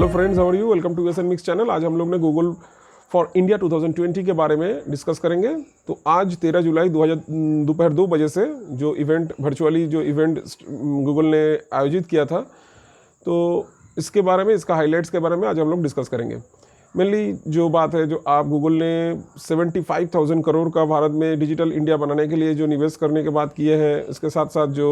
Hello friends, how are you? Welcome to SN mix channel. आज हम लोग ने गूगल फॉर इंडिया 2020 के बारे में डिस्कस करेंगे। तो आज 13 जुलाई दोपहर 2 बजे से जो इवेंट वर्चुअली गूगल ने आयोजित किया था, तो इसके बारे में, इसका हाइलाइट्स के बारे में आज हम लोग डिस्कस करेंगे। मेनली जो बात है, जो आप गूगल ने 75,000 करोड़ का भारत में डिजिटल इंडिया बनाने के लिए जो निवेश करने के बात किए हैं, इसके साथ साथ जो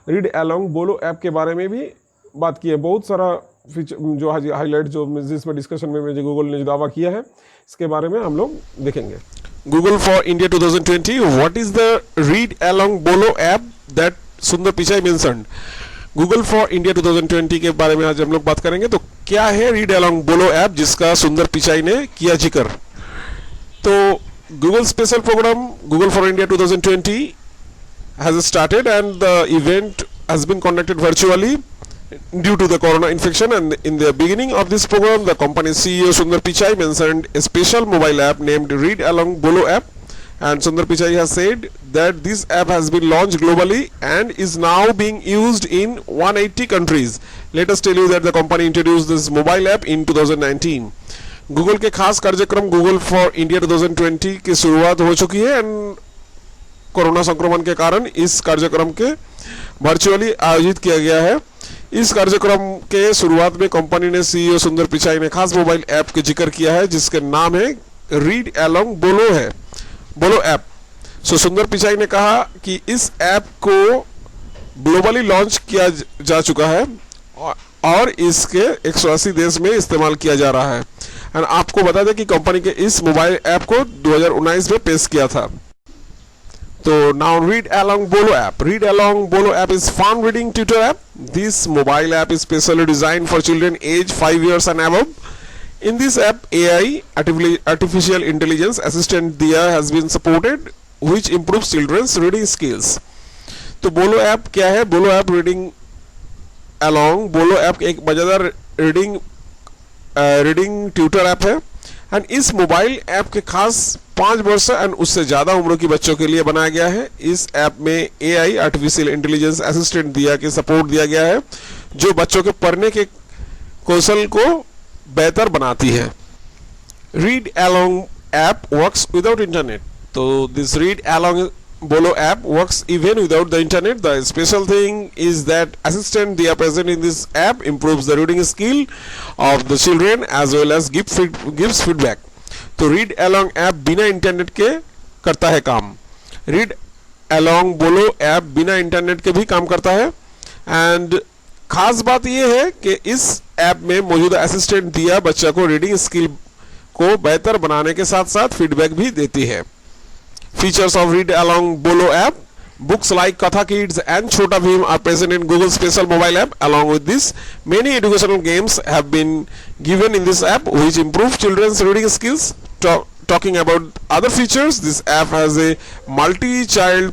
रीड अलोंग बोलो ऐप के बारे में भी बात की है। बहुत सारा फीचर जो हाईलाइट जो जिसमें डिस्कशन में जो गूगल ने जो दावा किया है, इसके बारे में हम लोग देखेंगे। Google for India 2020. What is the Read Along Bolo app that Sundar Pichai mentioned? Google for India 2020 के बारे में आज हम लोग बात करेंगे। तो क्या है Read Along Bolo ऐप जिसका सुंदर पिचाई ने किया जिक्र? तो Google special programme Google for India 2020 has started and the event has been conducted virtually due to the corona infection, and in the beginning of this program the company's CEO Sundar Pichai mentioned a special mobile app named Read Along Bolo app, and Sundar Pichai has said that this app has been launched globally and is now being used in 180 countries. Let us tell you that the company introduced this mobile app in 2019. Google के खास कार्यक्रम Google for India 2020 की शुरुआत हो चुकी है and corona संक्रमण के कारण इस कार्यक्रम के वर्चुअली आयोजित किया गया है। इस कार्यक्रम के शुरुआत में कंपनी ने सीईओ सुंदर पिचाई ने खास मोबाइल ऐप के जिक्र किया है जिसके नाम है रीड अलोंग बोलो ऐप। सो सुंदर पिचाई ने कहा कि इस ऐप को ग्लोबली लॉन्च किया जा चुका है और इसके 180 देश में इस्तेमाल किया जा रहा है। एंड आपको बता दें कि कंपनी के इस मोबाइल ऐप को 2019 में पेश किया था। So now Read Along Bolo app. Read Along Bolo app is fun reading tutor app. This mobile app is specially designed for children age 5 years and above. In this app, AI, artificial intelligence assistant Diya has been supported, which improves children's reading skills. तो बोलो app क्या है? बोलो app reading along बोलो app एक मजेदार reading tutor app है and इस मोबाइल ऐप के खास 5 वर्ष एंड उससे ज़्यादा उम्र के बच्चों के लिए बनाया गया है। इस ऐप में AI आर्टिफिशियल इंटेलिजेंस असिस्टेंट दिया के सपोर्ट दिया गया है जो बच्चों के पढ़ने के कौशल को बेहतर बनाती है। Read along app works without internet. तो दिस रीड अलोंग बोलो app works even without the internet. The special thing is that assistant they are present in this app improves the reading skill of the children as well as gives feedback. तो read along app बिना internet के करता है काम। Read along बोलो app बिना internet के भी काम करता है एंड खास बात यह है कि इस ऐप में मौजूदा असिस्टेंट दिया बच्चा को रीडिंग स्किल को बेहतर बनाने के साथ साथ फीडबैक भी देती है। Features of Read Along Bolo app. Books like Katha Kids and Chhota Bheem are present in Google special mobile app. Along with this, many educational games have been given in this app which improve children's reading skills. Talking about other features, this app has a multi-child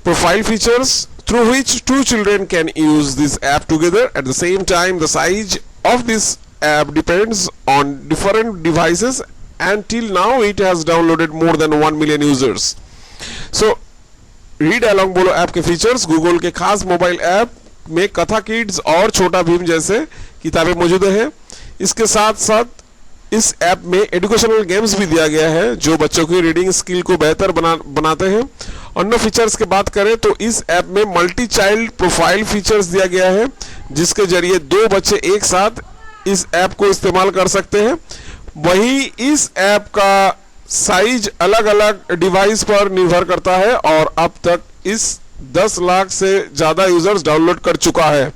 profile features through which 2 children can use this app together at the same time. The size of this app depends on different devices and till now it has downloaded more than 1 million users. So read along बोलो app के features Google के खास mobile app में कथा kids और छोटा भीम जैसे किताबें मौजूद हैं। इसके साथ साथ इस ऐप में एजुकेशनल गेम्स भी दिया गया है जो बच्चों की रीडिंग स्किल को बेहतर बनाते हैं। अन्य फीचर्स की बात करें तो इस ऐप में मल्टी चाइल्ड प्रोफाइल फीचर्स दिया गया है जिसके जरिए 2 बच्चे एक साथ इस ऐप को इस्तेमाल कर सकते हैं। वही इस ऐप का साइज अलग अलग डिवाइस पर निर्भर करता है और अब तक इस 10 लाख से ज्यादा यूजर्स डाउनलोड कर चुका है।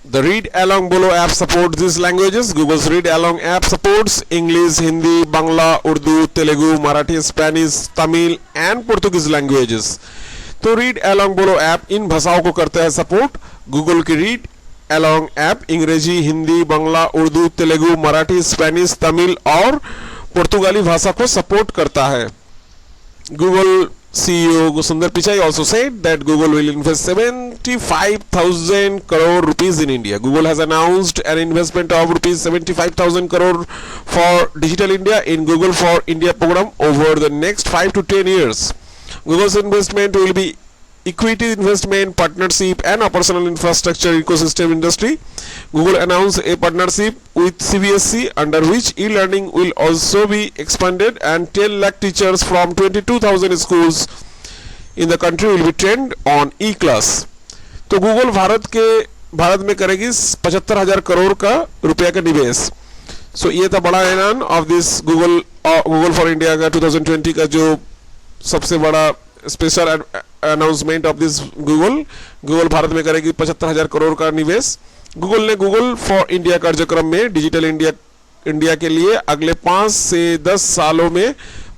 The Read Along Bolo app supports these languages. Google's Read Along app supports English, Hindi, Bangla, Urdu, Telugu, Marathi, Spanish, Tamil and Portuguese languages. तो Read Along Bolo app इन भाषाओं को करता है सपोर्ट। गूगल की Read Along app अंग्रेजी, Hindi, Bangla, Urdu, Telugu, Marathi, Spanish, Tamil और पुर्तगाली भाषा को सपोर्ट करता है। Google CEO Sundar Pichai also said that Google will invest 75,000 crore rupees in India. Google has announced an investment of rupees 75,000 crore for Digital India in Google for India program over the next 5 to 10 years. Google's investment will be equity investment, partnership, and operational infrastructure ecosystem industry. Google announced a partnership with CBSE under which e-learning will also be expanded and 10 lakh teachers from 22,000 schools in the country will be trained on e-class. तो Google Bharat में करेगी 75,000 करोड़ का रुपया का निवेश. सो ये था बड़ा ऐलान of this Google for India का 2020 का जो सबसे बड़ा special announcement of this Google Bharat में करेगी 75,000 करोड़ का निवेश. गूगल ने गूगल फॉर इंडिया कार्यक्रम में डिजिटल इंडिया के लिए अगले 5 से 10 सालों में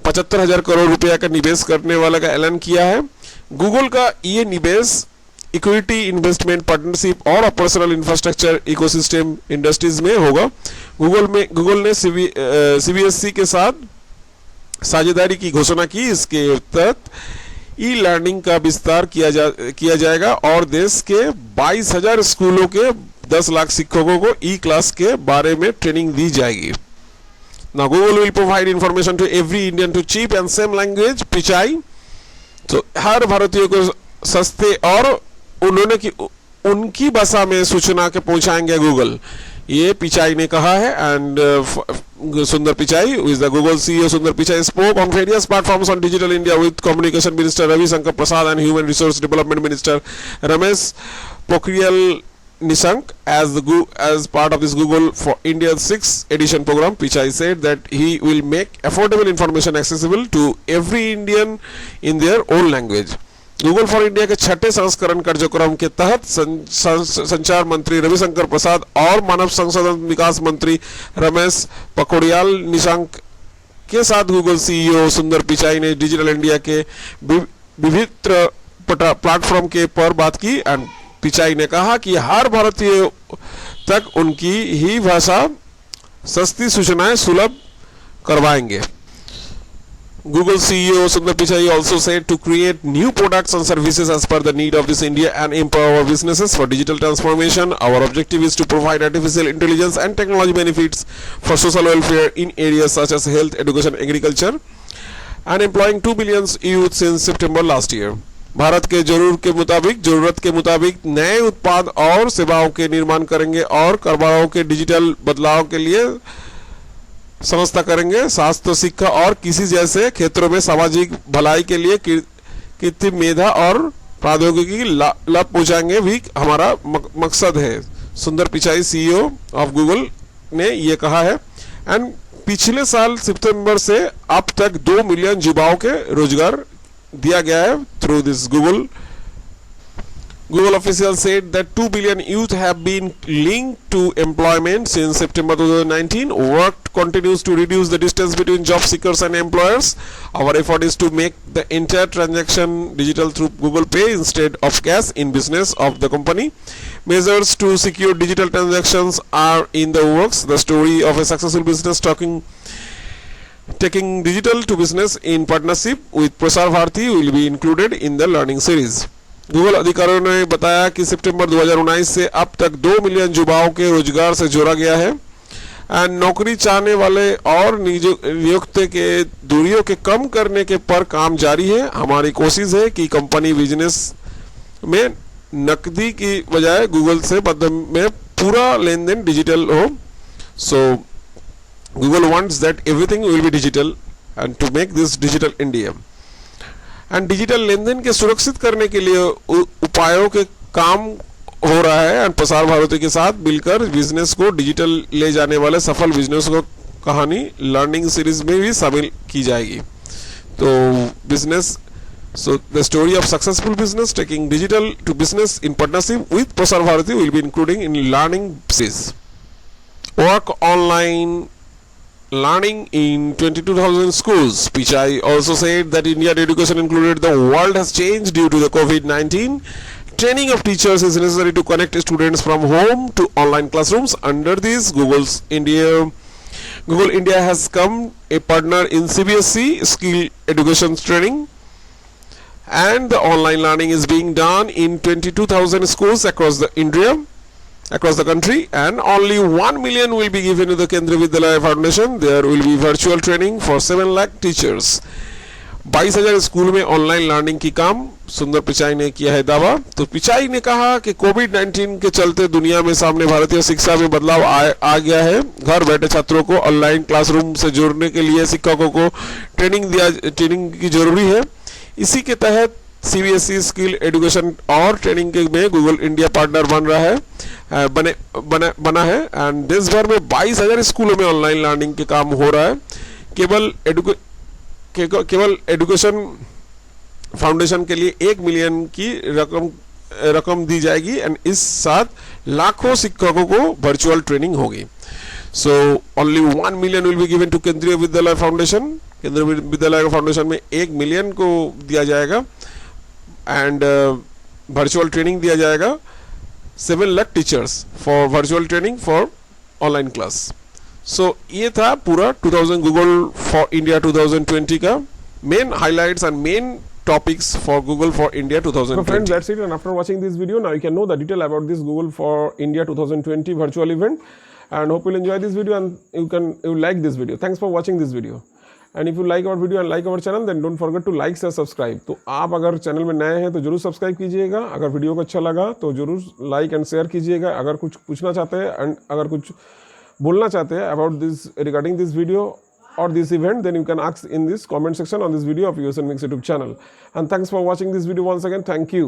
75,000 करोड़ रुपया का निवेश करने वाला का ऐलान किया है. गूगल का ये निवेश इक्विटी इन्वेस्टमेंट, पार्टनरशिप और ऑपरेशनल इंफ्रास्ट्रक्चर इकोसिस्टम इंडस्ट्रीज में होगा. गूगल ने सीबीएसई के साथ साझेदारी की घोषणा की. इसके तहत ई लर्निंग का विस्तार किया जाएगा और देश के 22,000 स्कूलों के 10 लाख शिक्षकों को ई क्लास के बारे में ट्रेनिंग दी जाएगी. Now Google will provide information to every Indian to cheap and same language Pichai. तो हर भारतीय को सस्ते और उनकी भाषा में सूचना के पहुंचाएंगे गूगल, ये पिचाई ने कहा है. And Sundar Pichai, who is the Google CEO, Sundar Pichai spoke on various platforms on Digital India with Communication Minister Ravi Shankar Prasad and Human Resource Development Minister Ramesh Pokhriyal Nishank as part of this Google for India's 6th edition program. Pichai said that he will make affordable information accessible to every Indian in their own language. Google for India के 6ठे संस्करण कार्यक्रम के तहत संचार मंत्री रविशंकर प्रसाद और मानव संसाधन विकास मंत्री रमेश पोखरियाल निशंक के साथ गूगल सीईओ सुंदर पिचाई ने डिजिटल इंडिया के विभिन्न प्लेटफॉर्म के पर बात की. एंड पिचाई ने कहा कि हर भारतीय तक उनकी ही भाषा सस्ती सूचनाएं सुलभ करवाएंगे. Google CEO Sundar Pichai also said to create new products and services as per the need of this India and empower our businesses for digital transformation. Our objective is to provide artificial intelligence and technology benefits for social welfare in areas such as health, education, agriculture, and employing 2 billion youth since September last year. Bharat के जरूरत के मुताबिक नए उत्पाद और सेवाओं के निर्माण करेंगे और कारोबारों के डिजिटल बदलाव के लिए संस्था करेंगे. स्वास्थ्य, शिक्षा और कृषि जैसे क्षेत्रों में सामाजिक भलाई के लिए कृत्रिम मेधा और प्रौद्योगिकी की लाभ पहुंचाएंगे भी हमारा मकसद है. सुंदर पिचाई सीईओ ऑफ गूगल ने ये कहा है. एंड पिछले साल सितंबर से अब तक 2 मिलियन युवाओं के रोजगार दिया गया है through this Google. Google officials said that 2 billion youth have been linked to employment since September 2019. Work continues to reduce the distance between job seekers and employers. Our effort is to make the entire transaction digital through Google Pay instead of cash in business of the company. Measures to secure digital transactions are in the works. The story of a successful business taking digital to business in partnership with Prasar Bharati will be included in the learning series. Google अधिकारियों ने बताया कि सितंबर 2019 से अब तक 2 million युवाओं के रोजगार से जोड़ा गया है. एंड नौकरी चाहने वाले और नियोक्ता के दूरियों के कम करने के पर काम जारी है. हमारी कोशिश है कि कंपनी बिजनेस में नकदी की बजाय गूगल से माध्यम में पूरा लेन देन डिजिटल हो. So Google wants that everything will be digital and to make this digital India. And digital लेन देन के सुरक्षित करने के लिए उपायों के काम हो रहा है. एंड प्रसार भारती के साथ मिलकर बिजनेस को डिजिटल ले जाने वाले सफल बिजनेस को कहानी लर्निंग सीरीज में भी शामिल की जाएगी. तो business the story of successful business taking digital to business in partnership with Prasar Bharati will be including in learning series. Work online learning in 22,000 schools. Pichai also said that Indian education included the world has changed due to the COVID-19. Training of teachers is necessary to connect students from home to online classrooms. Under this, Google India has come a partner in CBSE skill education training, and the online learning is being done in 22,000 schools across the country, and only 1 million will be given to the Kendriya Vidyalaya Foundation. There will be virtual training for 7 lakh teachers. 22,000 school में online learning की काम, सुंदर पिचाई ने किया है दावा। तो पिचाई ने कहा कि कोविड-19 के चलते दुनिया में सामने भारतीय शिक्षा में बदलाव आ गया है। घर बैठे छात्रों को ऑनलाइन क्लासरूम से जोड़ने के लिए शिक्षकों को ट्रेनिंग की जरूरी है। इसी के तहत सीबीएसई स्किल एजुकेशन और ट्रेनिंग के में गूगल इंडिया पार्टनर बना है एंड देश भर में 22,000 स्कूलों में ऑनलाइन लर्निंग के काम हो रहा है। केवल एजुकेशन फाउंडेशन के लिए 1 मिलियन की रकम दी जाएगी एंड इस साथ लाखों शिक्षकों को वर्चुअल ट्रेनिंग होगी। So only 1 million will be given to Kendriya Vidyalaya foundation. केंद्रीय विद्यालय फाउंडेशन में 1 मिलियन को दिया जाएगा एंड वर्चुअल ट्रेनिंग दिया जाएगा 7 lakh teachers for virtual training for online class. So ये था पूरा गूगल फॉर इंडिया 2020 का main highlights and main topics for Google for India 2020. So friends, that's it, and after watching this video now you can know the detail about this Google for India 2020 virtual event, and hope you'll enjoy this video and you like this video. Thanks for watching this video, and if you like our video and like our channel then don't forget to like share subscribe. तो आप अगर channel में नए हैं तो जरूर subscribe कीजिएगा, अगर वीडियो को अच्छा लगा तो जरूर लाइक एंड शेयर कीजिएगा, अगर कुछ पूछना चाहते हैं एंड अगर कुछ बोलना चाहते हैं about this regarding this video or this event, then you can ask in this comment section on this video of USN Mix YouTube channel. And thanks for watching this video once again. Thank you.